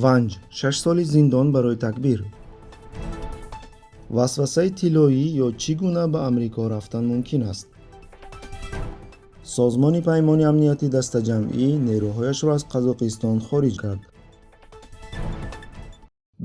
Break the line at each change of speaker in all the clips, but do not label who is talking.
ванҷ 6 соли зиндон барои такбир. васвасаи тиллоӣ ё чӣ гуна ба амрико рафтан мумкин аст? созмони паймони амнияти дастаҷамъӣ нерӯҳояшро аз Қазоқистон хориҷ кард.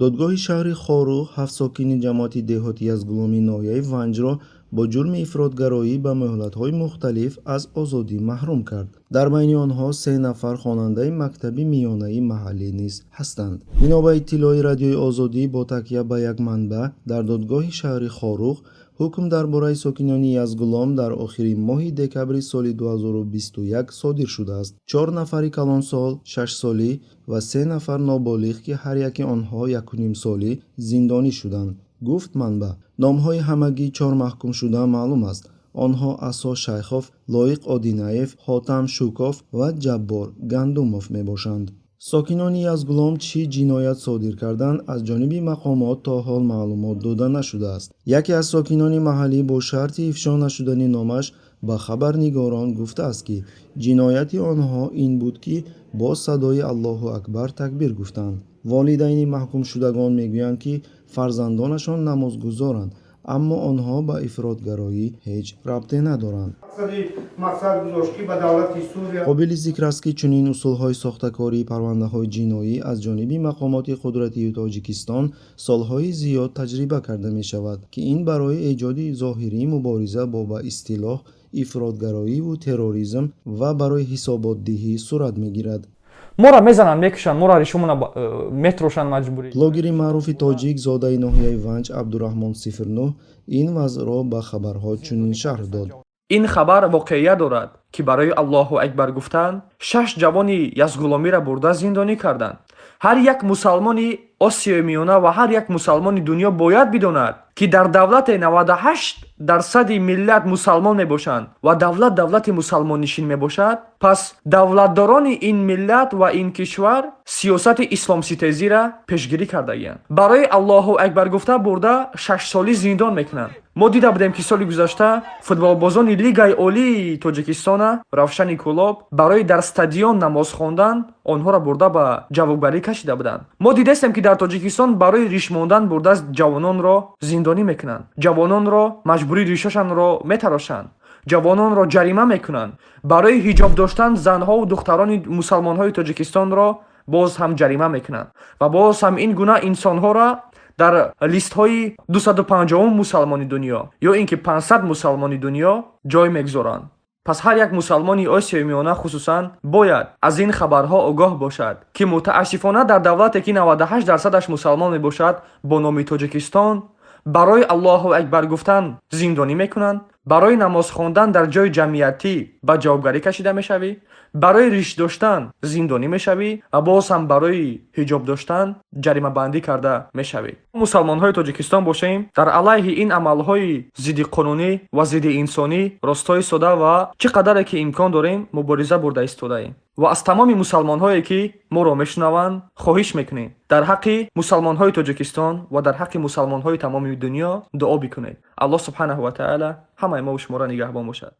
додгоҳи шаҳри Хорух 7 сокини ҷамоати деҳотӣ аз гуломи ноҳияи Ванҷро бо ҷурми ифротгароӣ ба муҳлатҳои мухталиф аз озодӣ маҳрум кард. дар байни онҳо 3 нафар хонандаи мактаби миёнаи маҳаллӣ низ ҳастанд. бино ба иттилои радиои Озодӣ бо такя ба як манбаъ, дар додгоҳи шаҳри Хорух ҳукм дар бораи сокинони Язгулом дар охири моҳи декабри соли 2021 содир шудааст. 4 нафари калонсол, 6 солӣ ва 3 нафар ноболиғ ки ҳар яки онҳо 1.5 солӣ зиндонӣ шуданд, гуфт манбаъ. номҳои ҳамагии 4 маҳкумшуда маълум аст. онҳо Асо Шайхов, Лоиқ Одинаев, Ҳотам Шуков ва Ҷаббор Гандумов мебошанд. сокинони Язгулом чӣ ҷиноят содир карданд, аз ҷониби мақомот то ҳол маълумот дода нашудааст. яке аз сокинони маҳаллӣ бо шарти ифшо нашудани номаш ба хабарнигорон гуфтааст, ки ҷинояти онҳо ин буд, ки бо садои Аллоҳу акбар такбир гуфтанд. волидайни маҳкумшудагон мегӯянд, ки фарзандонашон намозгузоранд, аммо онҳо ба ифротгароӣ ҳеҷ рабте надоранд. қобили зикр аст, ки чунин усулҳои сохтакории парвандаҳои ҷиноӣ аз ҷониби мақомоти қудратии Тоҷикистон солҳои зиёд таҷриба карда мешавад, ки ин барои эҷоди зоҳирии мубориза бо ба истилоҳ ифротгароиву терроризм ва барои ҳисоботдиҳӣ сурат мегирад.
моро мезананд, мекушанд, моро ришумона метрошанд маҷбурӣ.
блогери маъруфи тоҷик зодаи ноҳияи Ванҷ Абдураҳмон 09 ин вазъро ба хабарҳо чунин шарҳ дод.
ин хабар воқеият дорад, ки барои Аллоҳу акбар гуфтан 6 ҷавони Язгуломиро бурда зиндонӣ карданд. ҳар як мусалмони Осиёи Миёна ва ҳар як мусалмони дунё бояд бидонад, ки дар давлате 98% миллат мусалмон мебошанд ва давлат давлати мусалмоннишин мебошад. пас давлатдорони ин миллат ва ин кишвар сиёсати исломситезира пешгирӣ кардагиянд. барои Аллоҳу акбар гуфта бурда 6 солӣ зиндон мекунанд. мо дида будем, ки соли гузашта футболбозони Лигаи Олии Тоҷикистона Равшани Кулоб барои дар стадион намоз хондан онҳоро бурда ба ҷавобгарӣ кашида буданд. мо дидастем, ки дар Тоҷикистон барои риш мондан бурда ҷавононро зиндонӣ мекунанд. ҷавононро маҷбурӣ ришашанро метарошанд. ҷавононро ҷарима мекунанд. барои ҳиҷоб доштан занҳову духтарони мусалмонҳои Тоҷикистонро боз ҳам ҷарима мекунанд ва боз ҳам ин гуна инсонҳоро дар листҳои 250 мусалмони дунё ё ин ки 500 мусалмони дунё ҷой мегузоранд. пас ҳар як мусалмони Осиёи Миёна хусусан бояд аз ин хабарҳо огоҳ бошад, ки мутаассифона дар давлате ки 98% мусалмон мебошад бо номи Тоҷикистон барои Аллоҳу акбар гуфтан зиндонӣ мекунанд. барои намоз хондан дар ҷои ҷамъиятӣ ба ҷавобгарӣ кашида мешавӣ, барои риш доштан зиндонӣ мешавӣ ва боз ҳам барои ҳиҷоб доштан ҷаримабандӣ карда мешавӣ. мусалмонҳои Тоҷикистон бошем, дар алайҳи ин амалҳои зидди қонунӣ ва зидди инсонӣ ростои сода ва чӣ қадаре ки имкон дорем мубориза бурда истодаем. ва аз тамоми мусалмонҳое ки моро мешунаванд хоҳиш мекунем дар ҳаққи мусалмонҳои Тоҷикистон ва дар ҳаққи мусалмонҳои тамоми дунё дуо бикунед. аллоҳ субҳанаҳу ва таъала ҳамаи мо шуморо нигаҳбон бошад.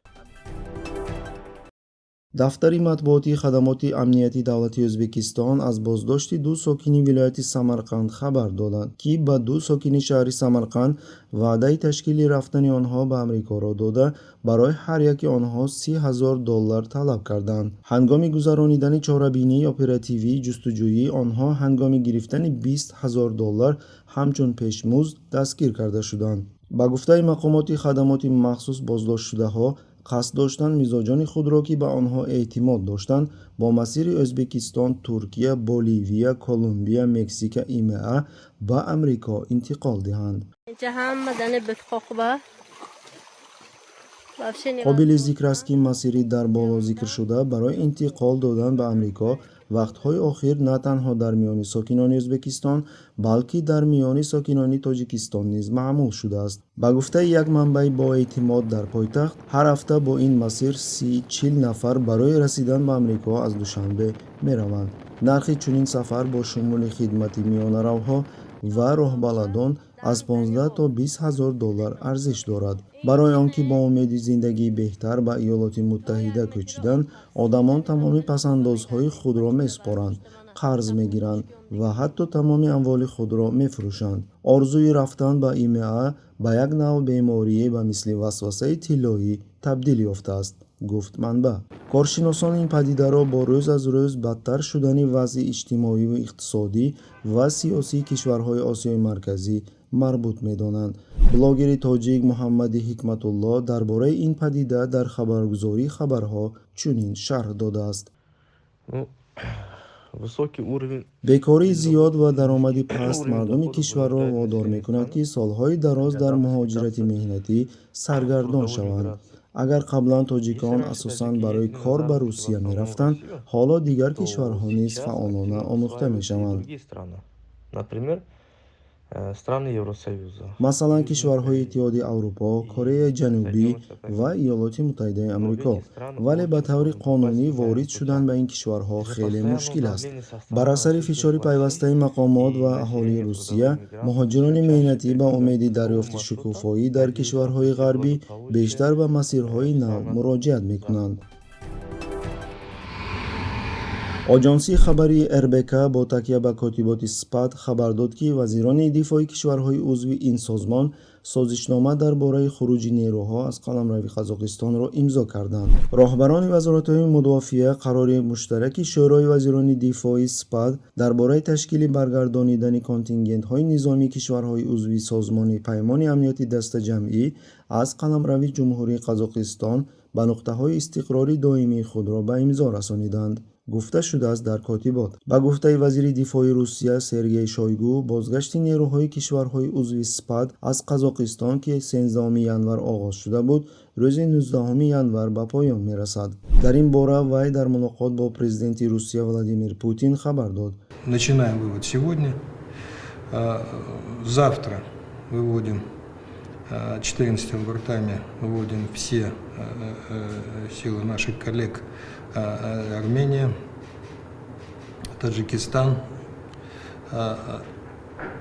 дафтари матбуоти хадамоти амнияти давлати Ӯзбекистон аз боздошти 2 сокини вилояти Самарқанд хабар доданд, ки ба 2 сокини шаҳри Самарқанд ваъдаи ташкили рафтани онҳо ба Амрикоро дода, барои ҳар яки онҳо $30,000 талаб карданд. ҳангоми гузаронидани чорабинии оперативии ҷустуҷӯӣ, онҳо ҳангоми гирифтани $20,000 ҳамчун пешмузд дастгир карда шуданд. ба гуфтаи мақомоти хадамоти махсус, боздоштшудаҳо қасд доштанд мизоҷони худро, ки ба онҳо эътимод доштанд, бо масири Ӯзбекистон, Туркия, Боливия, Колумбия, Мексика, ИМА ба Амрико интиқол диҳанд. қобили зикр аст, ки масири дар боло зикршуда барои интиқол додан ба Амрико вақтҳои охир на танҳо дар миёни сокинони Ӯзбекистон, балки дар миёни сокинони Тоҷикистон низ маъмул шудааст. ба гуфтаи як манбаи боэътимод дар пойтахт, ҳар ҳафта бо ин масир 30-40 нафар барои расидан ба Амрико аз Душанбе мераванд. нархи чунин сафар бо шумули хидмати миёнаравҳо ва роҳбаладон аз $15,000 то $20,000 арзиш дорад. барои он ки бо умеди зиндагии беҳтар ба Иёлоти Муттаҳида кӯчиданд, одамон тамоми пасандозҳои худро месупоранд қарз мегиранд ва ҳатто тамоми амволи худро мефурӯшанд. орзуи рафтан ба има ба як навъ беморие ба мисли васвасаи тиллоӣ табдил ёфтааст, гуфт манбаъ. коршиносон ин падидаро бо рӯз аз рӯз бадтар шудани вазъи иҷтимоиву иқтисодӣ ва сиёсии кишварҳои Осиёи Марказӣ марбут медонанд. блогери тоҷик Муҳаммади Ҳикматулло дар бораи ин падида дар хабаргузории хабарҳо чунин шарҳ додааст. бекории зиёд ва даромади паст мардуми кишварро водор мекунад ки солҳои дароз дар муҳоҷирати меҳнатӣ саргардон шаванд. агар қаблан тоҷикон асосан барои кор ба Русия мерафтанд, ҳоло дигар кишварҳо низ фаъолона омӯхта мешаванд. масалан кишварҳои Иттиҳоди Аврупо, Кореяи Ҷанубӣ ва Иёлоти Муттаҳидаи Амрико. вале ба таври қонунӣ ворид шудан ба ин кишварҳо хеле мушкил аст. бар асари фишори пайвастаи мақомот ва аҳолии Русия, муҳоҷирони меҳнатӣ ба умеди дарёфти шукуфоӣ дар кишварҳои ғарбӣ бештар ба масирҳои нав муроҷиат мекунанд. оҷонсии хабарии РБК бо такя ба котиботи СПАД хабар дод, ки вазирони дифоъи кишварҳои узви ин созмон созишнома дар бораи хуруҷи нерӯҳо аз қаламрави Қазоқистонро имзо карданд. роҳбарони вазоратҳои мудофиа қарори муштараки шӯрои вазирони дифоъи СПАД дар бораи ташкили баргардонидани контингентҳои низомии кишварҳои узви созмони паймони амнияти дастаҷамъӣ аз қаламрави Ҷумҳурии Қазоқистон ба нуқтаҳои истиқрори доимии худро ба имзо расониданд, гуфта шудааст дар котибот. ба гуфтаи вазири дифоъи Русия Сергей Шойгу, бозгашти нерӯҳои кишварҳои узви СПАД аз Қазоқистон, ки 13 январ оғоз шуда буд, рӯзи 19 январ ба поён мерасад. дар ин бора вай дар мулоқот бо президенти Русия Владимир Путин хабар дод.
Начинаем вывод сегодня. Завтра выводим 14 бортами, выводим все силы наших коллег Армения, Таджикистан,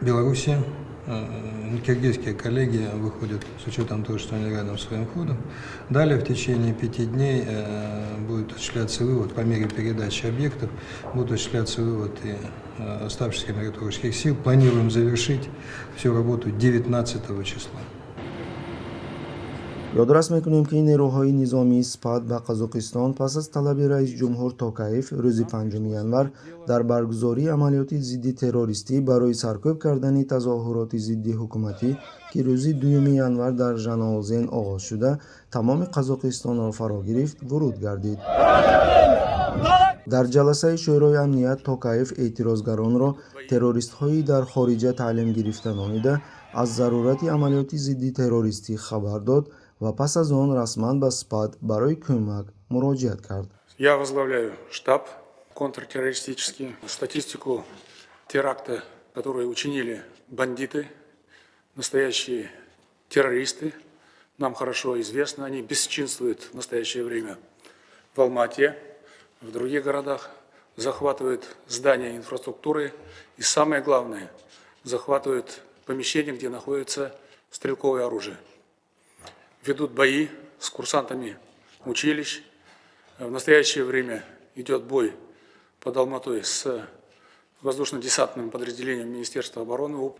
Белоруссия. Киргизские коллеги выходят с учетом того, что они рядом своим ходом. Далее в течение 5 дней будет осуществляться вывод по мере передачи объектов, будет осуществляться вывод и оставшихся миротворческих сил. Планируем завершить всю работу 19 числа.
ёдрас мекунем, ки нерӯҳои низомии СПАД ба Қазоқистон пас аз талаби раис ҷумҳур Токаев рӯзи 5 январ дар баргузории амалиёти зидди террористӣ барои саркӯб кардани тазоҳуроти зидди ҳукуматӣ, ки рӯзи 2 январ дар Жаноозен оғоз шуда, тамоми Қазоқистонро фаро гирифт, вуруд гардид. дар ҷаласаи шӯрои амният Токаев эътирозгаронро террористҳои дар хориҷа таълим гирифта номида, аз зарурати амалиёти зидди террористӣ хабар дод ва пас аз он расман ба СПАД барои кӯмак муроҷиат кард.
Я возглавляю штаб контртеррористический. Статистику теракта, которые учинили бандиты, настоящие террористы, нам хорошо известно. Они бесчинствуют в настоящее время в Алмате, в других городах, захватывают здания инфраструктуры и, самое главное, захватывают помещения, где находится стрелковое оружие. Ведут бои с курсантами училищ. В настоящее время идет бой под Алматой с воздушно-десантным подразделением Министерства обороны.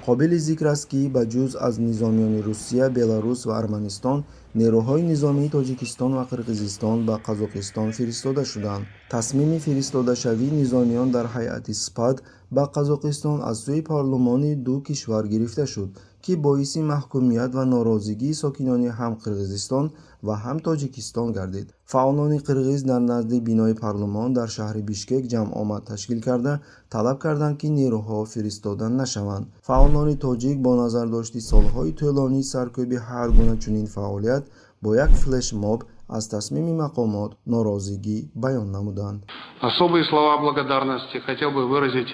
қобили зикр аст, ки ба ҷуз аз низомиёни Русия, Беларус ва Арманистон, нерӯҳои низомии Тоҷикистон ва Қирғизистон ба Қазоқистон фиристода шуданд. тасмими фиристодашавии низомиён дар ҳайати СПАД ба Қазоқистон аз сӯи парлумони ду кишвар гирифта шуд, ки боиси маҳкумият ва норозигии сокинони ҳам Қирғизистон ва ҳам Тоҷикистон гардид. фаъолони қирғиз дар назди бинои парлумон дар шаҳри Бишкек ҷамъомад ташкил карда, талаб карданд, ки нерӯҳо фиристода нашаванд. фаъолони тоҷик бо назардошти солҳои тӯлонии саркӯби ҳар гуна чунин фаъолият, бо як флешмоб аз тасмими мақомот норозигӣ баён намуданд.
Особые слова благодарности хотел бы выразить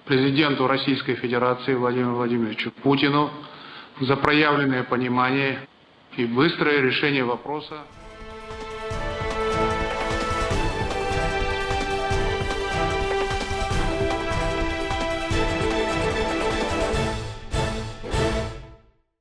президенту Российской Федерации Владимиру Владимировичу Путину за проявленное понимание и быстрое решение вопроса.